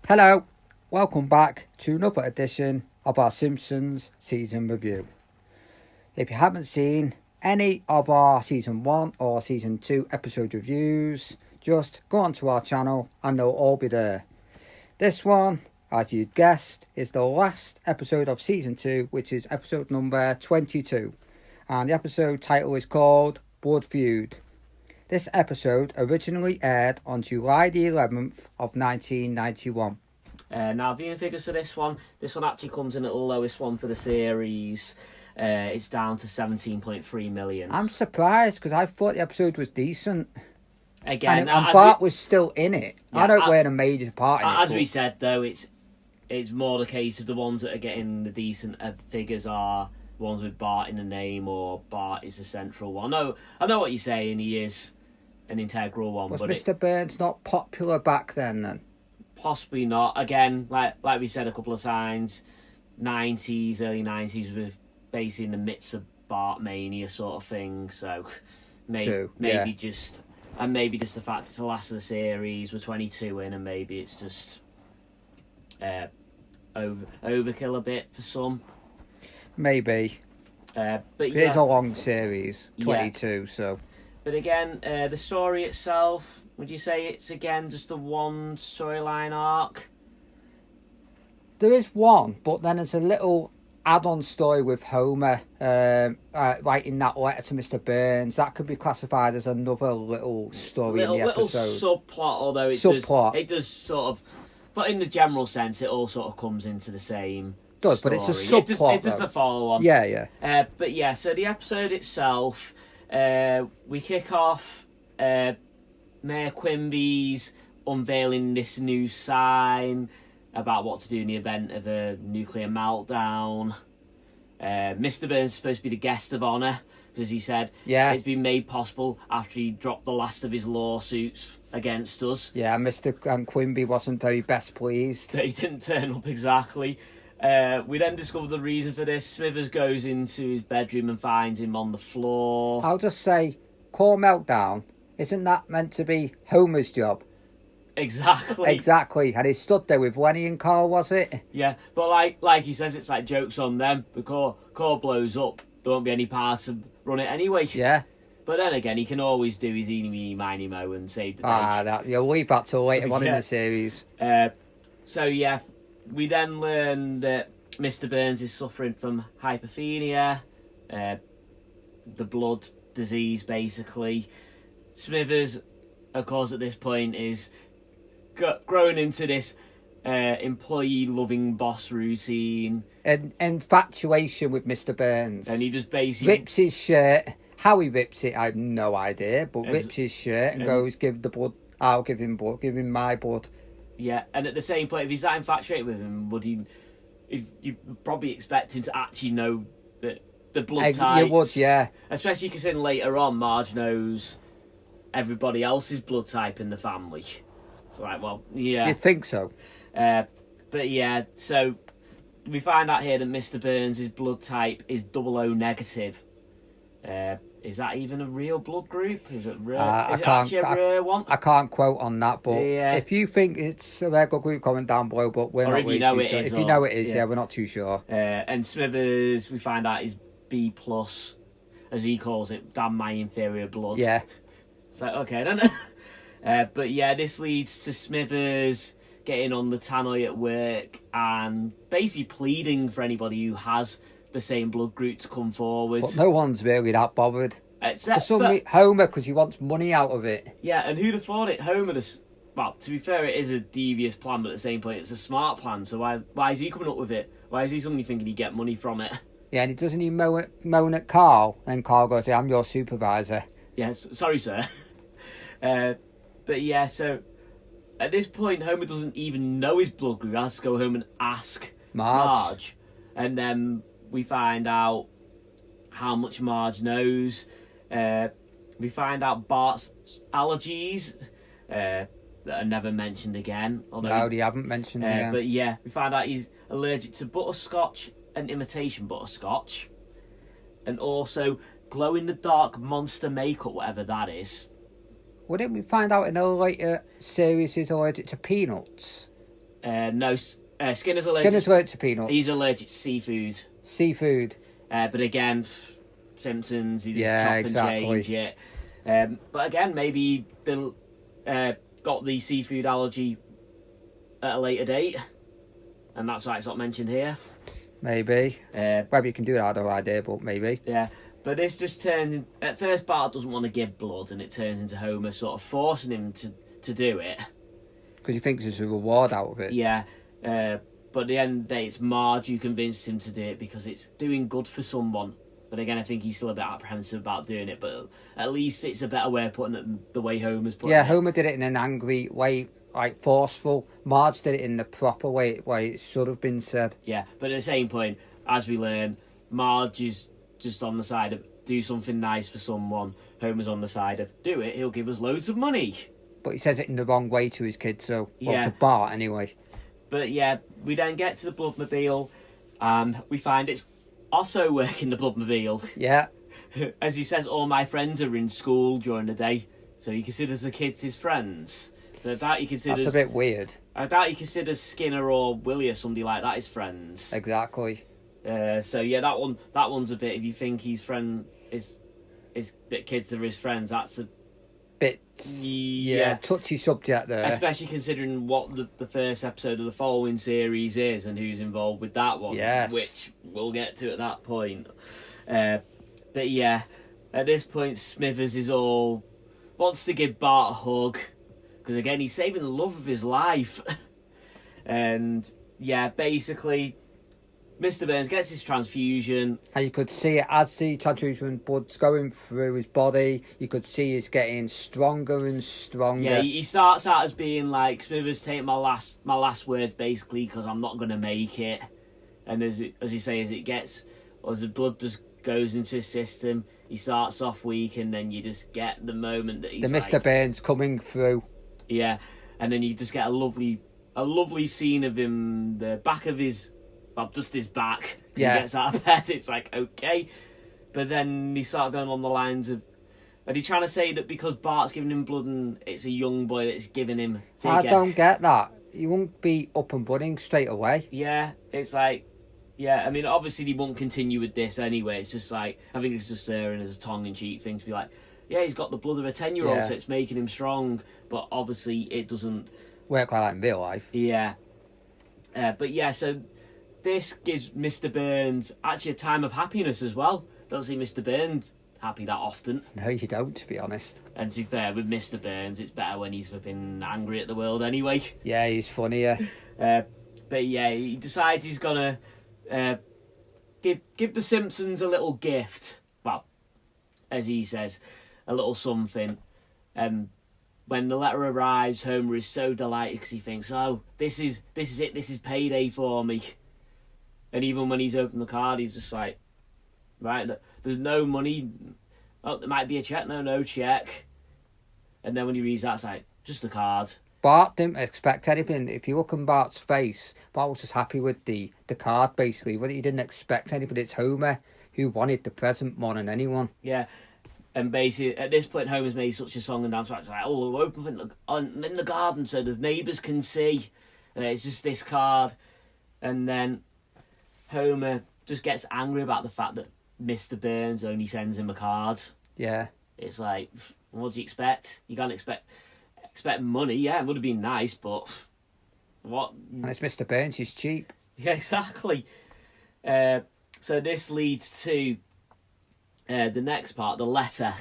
Hello, welcome back to another edition of our Simpsons season review. If you haven't seen any of our season 1 or season 2 episode reviews, just go onto our channel and they'll all be there. This one, as you'd guessed, is the last episode of season 2, which is episode number 22. And the episode title is called Blood Feud. This episode originally aired on July the 11th of 1991. Now, viewing figures for this one actually comes in at the lowest one for the series. It's down to 17.3 million. I'm surprised because I thought the episode was decent. Again, and Bart was still in it. Yeah, I don't wear a major part in it. As we said, though, it's more the case of the ones that are getting the decent figures are ones with Bart in the name, or Bart is the central one. I know what you're saying. He is an integral one. Was Mr. Burns not popular back then? Possibly not. Again, like we said a couple of times, early 90s were basically in the midst of Bart mania sort of thing. So maybe just the fact it's the last of the series, we're 22 in, and maybe it's just overkill a bit for some. Maybe. But it's a long series, 22. So. But again, the story itself, would you say it's again just a one storyline arc? There is one, but then there's a little add-on story with Homer writing that letter to Mr. Burns. That could be classified as another little story in the episode. Little subplot, although it does sort of, but in the general sense, it all sort of comes into the same. Does, story. But it's a subplot. It's just a follow-on. Yeah. But yeah, so the episode itself, we kick off. Mayor Quimby's unveiling this new sign about what to do in the event of a nuclear meltdown. Mr. Burns is supposed to be the guest of honour, because he said it's been made possible after he dropped the last of his lawsuits against us. Yeah, Mr. Quimby wasn't very best pleased. He didn't turn up exactly. We then discover the reason for this. Smithers goes into his bedroom and finds him on the floor. I'll just say, core meltdown. Isn't that meant to be Homer's job? Exactly. And he stood there with Lenny and Carl, was it? Yeah, but like he says, it's like joke's on them. The core blows up. There won't be any parts to run it anyway. Yeah. But then again, he can always do his eeny, meeny, miny, mo and save the day. You'll leave that till later on in the series. We then learn that Mr. Burns is suffering from hypothermia, the blood disease, basically. Smithers, of course, at this point is grown into this employee-loving boss routine. An infatuation with Mr. Burns. And he just basically rips his shirt. How he rips it, I have no idea. But rips his shirt and goes, give the blood. I'll give him blood. Give him my blood. Yeah, and at the same point, if he's that infatuated with him, would he? You probably expect him to actually know that the blood types. You would, yeah. Especially considering later on, Marge knows everybody else's blood type in the family. It's like, well, yeah. You'd think so. But yeah, so we find out here that Mr. Burns' blood type is 00 negative. Is that even a real blood group? Is it rare? Is it actually a rare one? I can't quote on that, but if you think it's a rare group, comment down below. But we're not really too sure. If you know it is, we're not too sure. And Smithers, we find out, is B+, as he calls it. Damn my inferior blood. Yeah. It's like, okay, then. But yeah, this leads to Smithers getting on the tannoy at work and basically pleading for anybody who has the same blood group to come forward. But no one's really that bothered. Except Homer, because he wants money out of it. Yeah, and who'd have thought it? Homer, well, to be fair, it is a devious plan, but at the same point, it's a smart plan. So why is he coming up with it? Why is he suddenly thinking he'd get money from it? Yeah, and he doesn't even moan at Carl. And Carl goes, I'm your supervisor. Yes, sorry, sir. But yeah, so at this point, Homer doesn't even know his blood group. He has to go home and ask Marge. And then we find out how much Marge knows. We find out Bart's allergies that are never mentioned again. No, they haven't mentioned again. But yeah, we find out he's allergic to butterscotch and imitation butterscotch. And also glow-in-the-dark monster makeup, whatever that is. Wouldn't we find out in a later series he's allergic to peanuts? No, Skinner's allergic. Skinner's allergic to peanuts. He's allergic to seafood. Seafood. But again, Simpsons, he just chop and change it. But again, maybe they'll got the seafood allergy at a later date, and that's why it's not mentioned here. Maybe. Whether you can do that, I have no idea, but maybe. Yeah. But this just turns... At first, Bart doesn't want to give blood, and it turns into Homer sort of forcing him to do it. Because he thinks there's a reward out of it. Yeah. But at the end of the day, it's Marge who convinced him to do it because it's doing good for someone. But again, I think he's still a bit apprehensive about doing it. But at least it's a better way of putting it than the way Homer's putting it. Yeah, Homer did it in an angry way, like forceful. Marge did it in the proper way it should have been said. Yeah, but at the same point, as we learn, Marge is just on the side of do something nice for someone. Homer's on the side of do it, he'll give us loads of money. But he says it in the wrong way to his kids, so... Well, Yeah. to Bart, anyway. But yeah, we then get to the Bloodmobile, and we find it's also working the Bloodmobile. Yeah. As he says, all my friends are in school during the day, so he considers the kids his friends. But I doubt he considers... That's a bit weird. I doubt he considers Skinner or Willie or somebody like that his friends. Exactly. So yeah, that one's a bit. If you think his friend is that kids are his friends, that's a Bit... yeah touchy subject there. especially considering what the first episode of the following series is and who's involved with that one. Yes. Which we'll get to at that point. But yeah, at this point, Smithers is all wants to give Bart a hug because again he's saving the love of his life, and yeah, basically, Mr. Burns gets his transfusion. And you could see it as the transfusion blood's going through his body. You could see he's getting stronger and stronger. Yeah, he starts out as being like, Smithers, take my last word, basically, because I'm not going to make it. And as the blood just goes into his system, he starts off weak, and then you just get the moment that he's the Mr. Burns coming through. Yeah, and then you just get a lovely scene of him, the back of his... Well, just his back. Yeah. He gets out of bed. It's like, okay. But then he started going on the lines of... Are they trying to say that because Bart's giving him blood and it's a young boy that's giving him... I don't get that. You won't be up and running straight away. Yeah, it's like... Yeah, I mean, obviously they won't continue with this anyway. It's just like... I think it's just there and as a tongue-in-cheek thing to be like, yeah, he's got the blood of a 10-year-old, so it's making him strong. But obviously it doesn't... Work like that in real life. Yeah. But yeah, so... This gives Mr. Burns actually a time of happiness as well. Don't see Mr. Burns happy that often. No, you don't, to be honest. And to be fair, with Mr. Burns, it's better when he's flipping angry at the world anyway. Yeah, he's funnier. But yeah, he decides he's gonna give the Simpsons a little gift. Well, as he says, a little something. When the letter arrives, Homer is so delighted because he thinks, "Oh, this is it. This is payday for me." And even when he's opened the card, he's just like, right, there's no money. Oh, there might be a check. No check. And then when he reads that, it's like, just a card. Bart didn't expect anything. If you look on Bart's face, Bart was just happy with the card, basically. But he didn't expect anything. It's Homer who wanted the present more than anyone. Yeah. And basically, at this point, Homer's made such a song and dance. It's like, oh, we'll open it in the garden so the neighbours can see. And it's just this card. And then Homer just gets angry about the fact that Mr. Burns only sends him a card. Yeah. It's like, what do you expect? You can't expect money. Yeah, it would have been nice, but what? And it's Mr. Burns, he's cheap. Yeah, exactly. So this leads to the next part, the letter.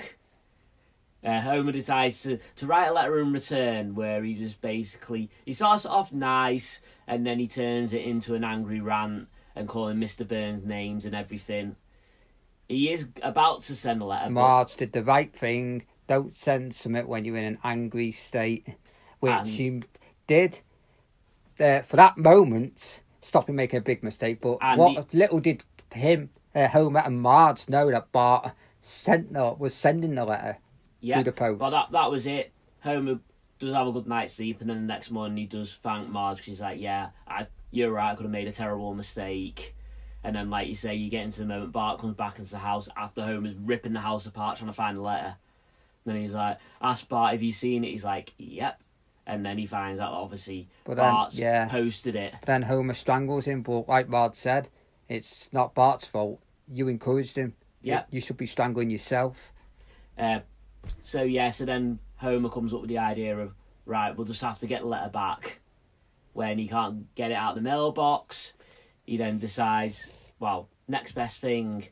Homer decides to write a letter in return where he just basically... He starts it off nice, and then he turns it into an angry rant and calling Mr. Burns names and everything. He is about to send a letter. Marge did the right thing. Don't send something when you're in an angry state. Which he did. For that moment, stop him making a big mistake. But what little did Homer and Marge know that Bart was sending the letter through the post. Well, that was it. Homer does have a good night's sleep, and then the next morning he does thank Marge because he's like, yeah, you're right, I could have made a terrible mistake. And then, like you say, you get into the moment, Bart comes back into the house after Homer's ripping the house apart trying to find the letter. And then he's like, ask Bart if he's seen it. He's like, yep. and then he finds out that obviously But then, Bart's yeah. posted it. Then Homer strangles him, but like Rod said, it's not Bart's fault. You encouraged him. Yeah. You should be strangling yourself. So then Homer comes up with the idea of, right, we'll just have to get the letter back. When he can't get it out of the mailbox, he then decides, well, next best thing,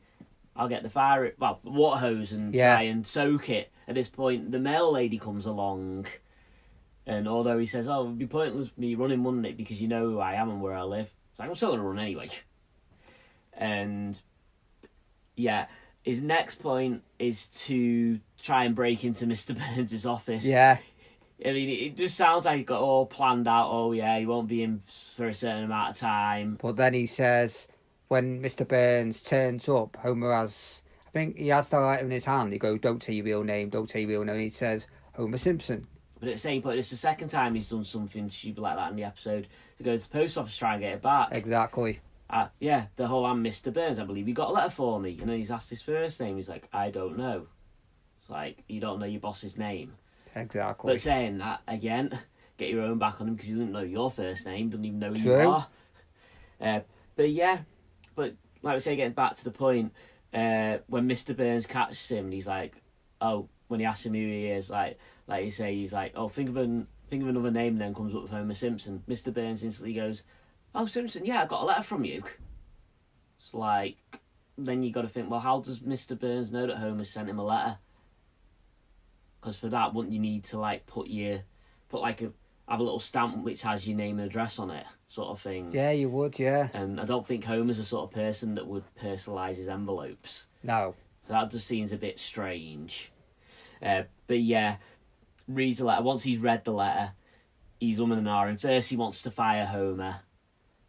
I'll get the water hose and try and soak it. At this point, the mail lady comes along, and although he says, oh, it'd be pointless me running, wouldn't it, because you know who I am and where I live. It's like, I'm still going to run anyway. And, yeah, his next point is to try and break into Mr. Burns' office. Yeah. I mean, it just sounds like it got all planned out. Oh, yeah, he won't be in for a certain amount of time. But then he says, when Mr. Burns turns up, Homer has, I think he has the letter in his hand. He goes, don't say your real name, don't say your real name. He says, Homer Simpson. But at the same point, it's the second time he's done something stupid like that in the episode. To go to the post office to try and get it back. Exactly. Yeah, the whole I'm Mr. Burns, I believe you got a letter for me. And then he's asked his first name. He's like, I don't know. It's like, you don't know your boss's name. Exactly. But saying that, again, get your own back on him because you didn't know your first name, doesn't even know who True. you are. But like we say, getting back to the point, when Mr. Burns catches him, he's like, oh, when he asks him who he is, like you say, he's like, oh, think of another name, and then comes up with Homer Simpson. Mr. Burns instantly goes, oh, Simpson, yeah, I got a letter from you. It's like, then you got to think, well, how does Mr. Burns know that Homer sent him a letter? Because for that, wouldn't you need to like have a little stamp which has your name and address on it, sort of thing? Yeah, you would, yeah. And I don't think Homer's the sort of person that would personalise his envelopes. No. So that just seems a bit strange. But yeah, reads the letter. Once he's read the letter, he's umming and ahhing. First, he wants to fire Homer,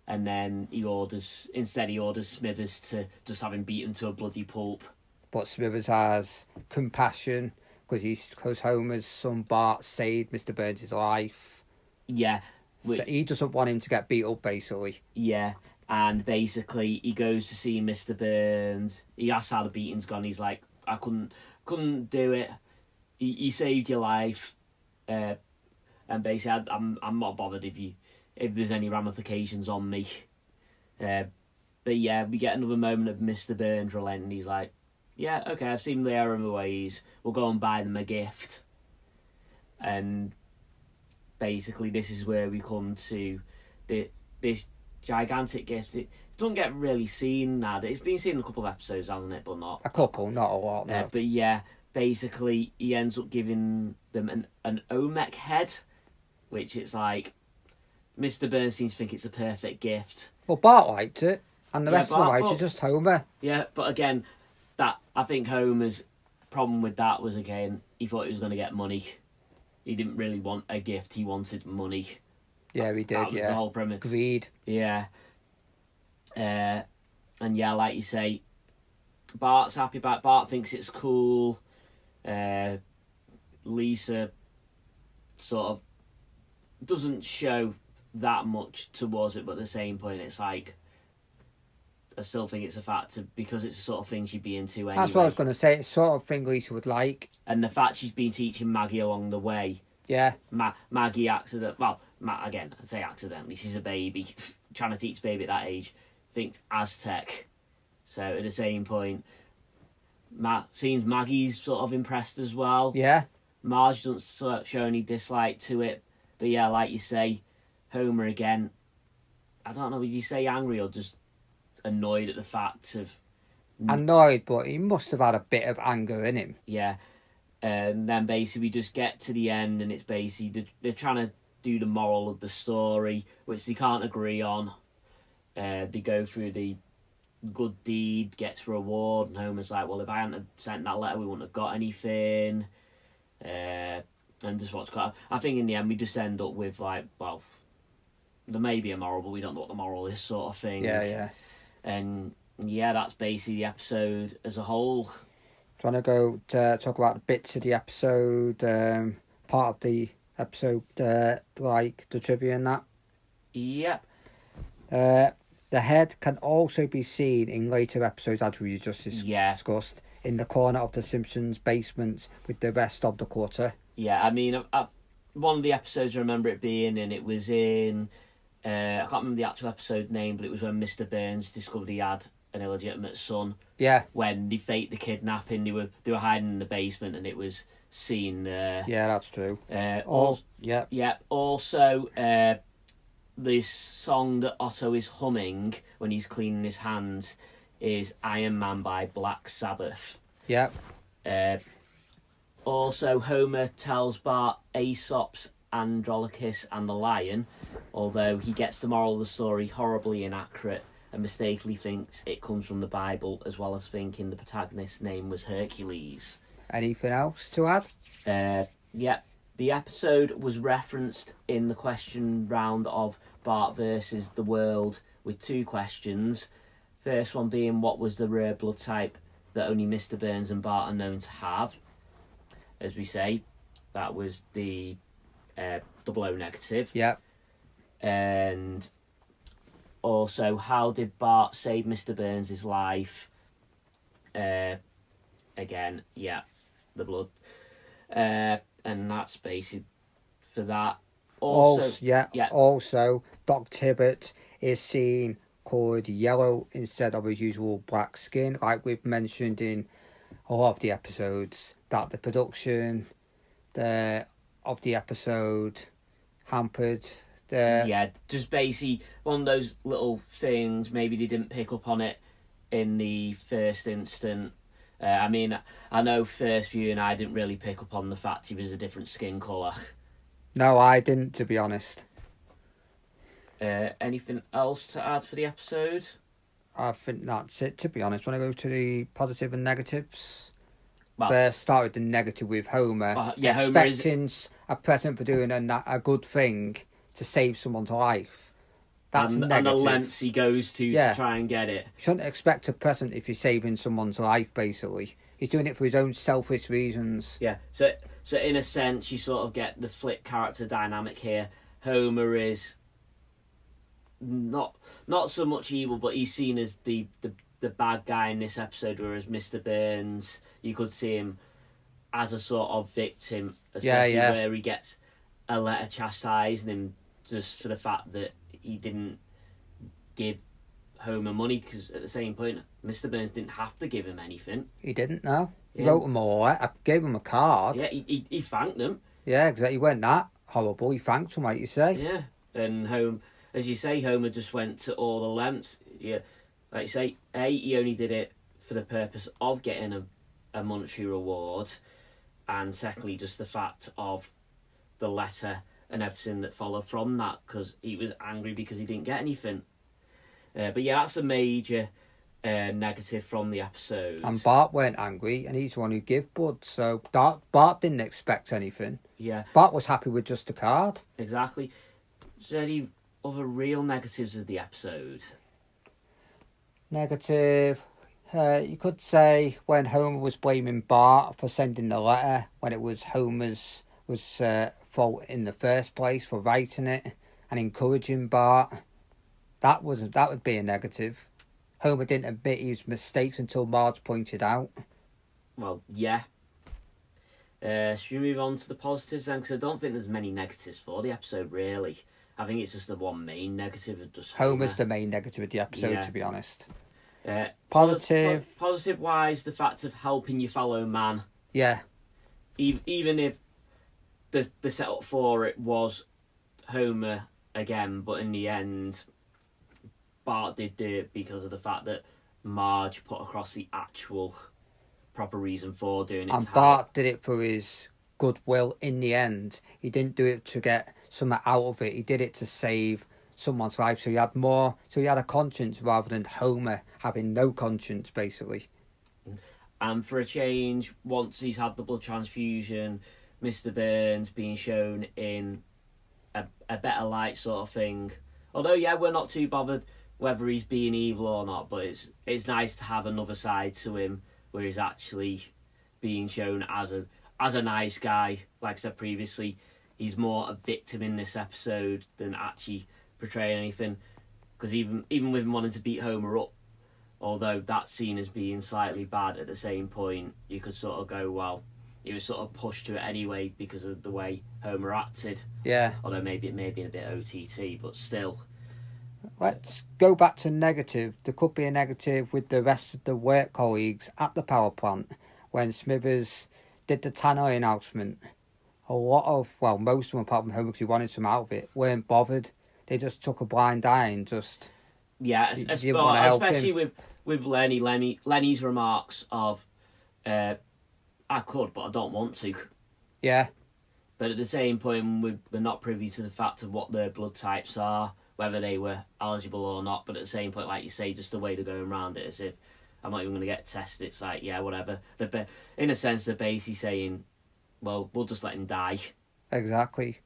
and then he orders Smithers to just have him beaten to a bloody pulp. But Smithers has compassion because Homer's son Bart saved Mr. Burns' life. Yeah. So he doesn't want him to get beat up, basically. Yeah. And basically, he goes to see Mr. Burns. He asks how the beating's gone. He's like, I couldn't do it. He saved your life. And basically, I'm not bothered if there's any ramifications on me. But yeah, we get another moment of Mr. Burns relenting. He's like, yeah, okay, I've seen the error of my ways. We'll go and buy them a gift. And basically, this is where we come to this gigantic gift. It doesn't get really seen now. It's been seen in a couple of episodes, hasn't it? But not a couple, not a lot. No. But yeah, basically, he ends up giving them an Olmec head, which it's like Mr. Burns seems to think it's a perfect gift. Well, Bart liked it, and the rest of them liked it. Just Homer. Yeah, but again, I think Homer's problem with that was, again, he thought he was going to get money. He didn't really want a gift. He wanted money. Yeah, he did. That was the whole premise. Greed. Yeah. And yeah, like you say, Bart's happy about it. Bart thinks it's cool. Lisa sort of doesn't show that much towards it, but at the same point, it's like, I still think it's a factor because it's the sort of thing she'd be into anyway. That's what I was going to say. It's the sort of thing Lisa would like. And the fact she's been teaching Maggie along the way. Yeah. Maggie again, I say accidentally, she's a baby. Trying to teach baby at that age. Thinks Aztec. So at the same point, seems Maggie's sort of impressed as well. Yeah. Marge doesn't show any dislike to it. But yeah, like you say, Homer again, I don't know, would you say angry or just annoyed at the fact of... Annoyed, but he must have had a bit of anger in him. Yeah. And then basically we just get to the end and it's basically they're trying to do the moral of the story, which they can't agree on. They go through the good deed, gets reward, and Homer's like, well, if I hadn't have sent that letter, we wouldn't have got anything. And just what's got... I think in the end we just end up with, like, well, there may be a moral, but we don't know what the moral is, sort of thing. Yeah. And yeah, that's basically the episode as a whole. Do you want to go to talk about the bits of the episode, part of the episode, like the trivia and that? Yep. The head can also be seen in later episodes, as we just discussed, in the corner of the Simpsons basement with the rest of the quarter. Yeah, I mean, one of the episodes I remember it being in, it was in, I can't remember the actual episode name, but it was when Mr. Burns discovered he had an illegitimate son. Yeah. When they faked the kidnapping, they were hiding in the basement, and it was seen there. Yeah, that's true. Yeah. Also, this song that Otto is humming when he's cleaning his hands is Iron Man by Black Sabbath. Yeah. Also, Homer tells Bart Aesop's Andronicus and the Lion, although he gets the moral of the story horribly inaccurate and mistakenly thinks it comes from the Bible, as well as thinking the protagonist's name was Hercules. Anything else to add? Yeah. The episode was referenced in the question round of Bart versus the World with 2 questions. First one being, what was the rare blood type that only Mr. Burns and Bart are known to have? As we say, that was the double-O negative. Yeah. And also, how did Bart save Mr. Burns' life? Again, yeah, the blood. And that's basic for that. Also, Doc Tibbet is seen colored yellow instead of his usual black skin, like we've mentioned in a lot of the episodes, that the production of the episode hampered the... Yeah, just basically one of those little things, maybe they didn't pick up on it in the first instant. I mean, I know first viewing I didn't really pick up on the fact he was a different skin colour. No, I didn't, to be honest. Anything else to add for the episode? I think that's it, to be honest. Want to go to the positive and negatives? Well, First, start with the negative with Homer. Homer expecting a present for doing a good thing to save someone's life. That's negative. And the lengths he goes to try and get it. You shouldn't expect a present if you're saving someone's life, basically. He's doing it for his own selfish reasons. Yeah, so in a sense, you sort of get the flip character dynamic here. Homer is not so much evil, but he's seen as the bad guy in this episode, whereas Mr. Burns, you could see him as a sort of victim, especially where he gets a letter chastising him just for the fact that he didn't give Homer money, because at the same point, Mr. Burns didn't have to give him anything. He didn't, no. He wrote him a letter. I gave him a card. Yeah, he thanked them. Yeah, exactly. He weren't that horrible. He thanked them, like you say. Yeah, and as you say, Homer just went to all the lengths. Yeah, like you say, he only did it for the purpose of getting a monetary reward, and secondly, just the fact of the letter and everything that followed from that, because he was angry because he didn't get anything. But yeah, that's a major negative from the episode. And Bart weren't angry, and he's the one who gave blood, so Bart didn't expect anything. Yeah. Bart was happy with just a card. Exactly. Is there any other real negatives of the episode? Negative. You could say when Homer was blaming Bart for sending the letter, when it was Homer's fault in the first place for writing it and encouraging Bart. That would be a negative. Homer didn't admit his mistakes until Marge pointed out. Well, yeah. Should we move on to the positives then? Because I don't think there's many negatives for the episode, really. I think it's just the one main negative of just Homer's the main negative of the episode, to be honest. Positive. Positive-wise, the fact of helping your fellow man. Yeah. Even if the setup for it was Homer again, but in the end, Bart did do it because of the fact that Marge put across the actual proper reason for doing it. And Bart did it for his goodwill in the end. He didn't do it to get something out of it. He did it to save someone's life. So he had a conscience rather than Homer having no conscience, basically. And for a change, once he's had the blood transfusion, Mr. Burns being shown in a better light sort of thing. Although, yeah, we're not too bothered whether he's being evil or not, but it's nice to have another side to him where he's actually being shown as a nice guy. Like I said previously, he's more a victim in this episode than actually portraying anything. Because even with him wanting to beat Homer up, although that's seen as being slightly bad, at the same point, you could sort of go, well, he was sort of pushed to it anyway because of the way Homer acted. Yeah. Although maybe it may be a bit OTT, but still. Let's go back to negative. There could be a negative with the rest of the work colleagues at the power plant when Smithers did the tannoy announcement. A lot of, well, most of them, apart from Homer, because he wanted some out of it, weren't bothered. They just took a blind eye and just... Yeah, especially with Lenny's remarks of, I could, but I don't want to. Yeah. But at the same point, we're not privy to the fact of what their blood types are, whether they were eligible or not. But at the same point, like you say, just the way they're going around it, as if I'm not even going to get tested. It's like, yeah, whatever. In a sense, they're basically saying, well, we'll just let him die. Exactly.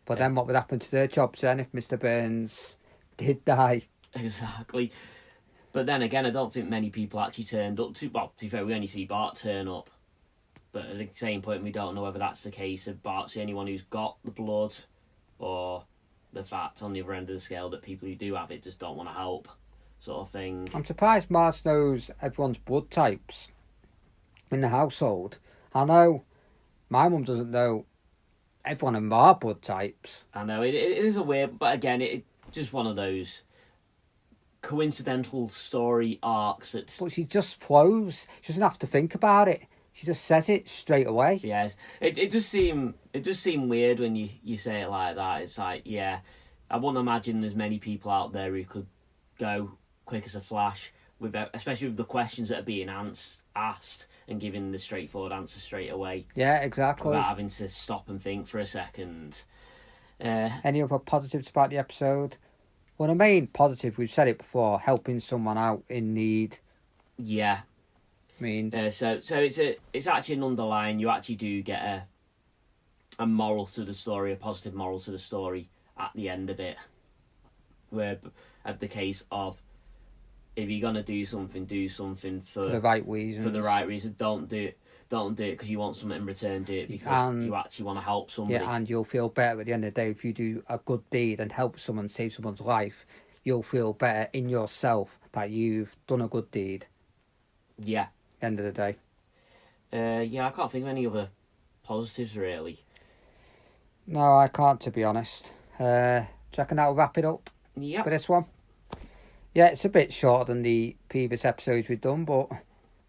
But then what would happen to their jobs then if Mr. Burns did die? Exactly. But then again, I don't think many people actually turned up to... Well, to be fair, we only see Bart turn up. But at the same point, we don't know whether that's the case of Bart's the only one who's got the blood, or the fact on the other end of the scale that people who do have it just don't want to help, sort of thing. I'm surprised Marge knows everyone's blood types in the household. I know my mum doesn't know everyone in our blood types. I know, it is a weird... But again, it's just one of those coincidental story arcs that... But she just flows. She doesn't have to think about it. She just says it straight away. Yes, it does seem weird when you say it like that. It's like, yeah, I wouldn't imagine there's many people out there who could go quick as a flash, especially with the questions that are being asked and giving the straightforward answer straight away. Yeah, exactly. Without having to stop and think for a second. Any other positives about the episode? Well, the main positive, we've said it before, helping someone out in need. Yeah. I mean, so it's actually an underline. You actually do get a moral to the story, a positive moral to the story at the end of it. Where at the case of, if you're gonna do something for the right reason. For the right reason, don't do it because you want something in return. Do it because you actually want to help somebody. Yeah, and you'll feel better at the end of the day if you do a good deed and help someone, save someone's life. You'll feel better in yourself that you've done a good deed. Yeah. End of the day. Yeah, I can't think of any other positives really. No, I can't, to be honest. Do you reckon that'll wrap it up? Yeah. For this one? Yeah, it's a bit shorter than the previous episodes we've done, but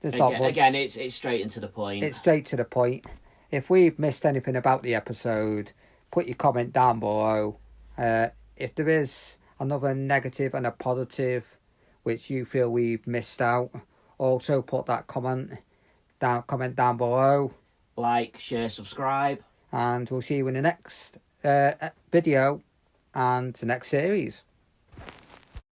there's not much. Again, it's straight and to the point. It's straight to the point. If we've missed anything about the episode, put your comment down below. If there is another negative and a positive which you feel we've missed out, also put that comment down below. Like, share, subscribe. And we'll see you in the next video and the next series.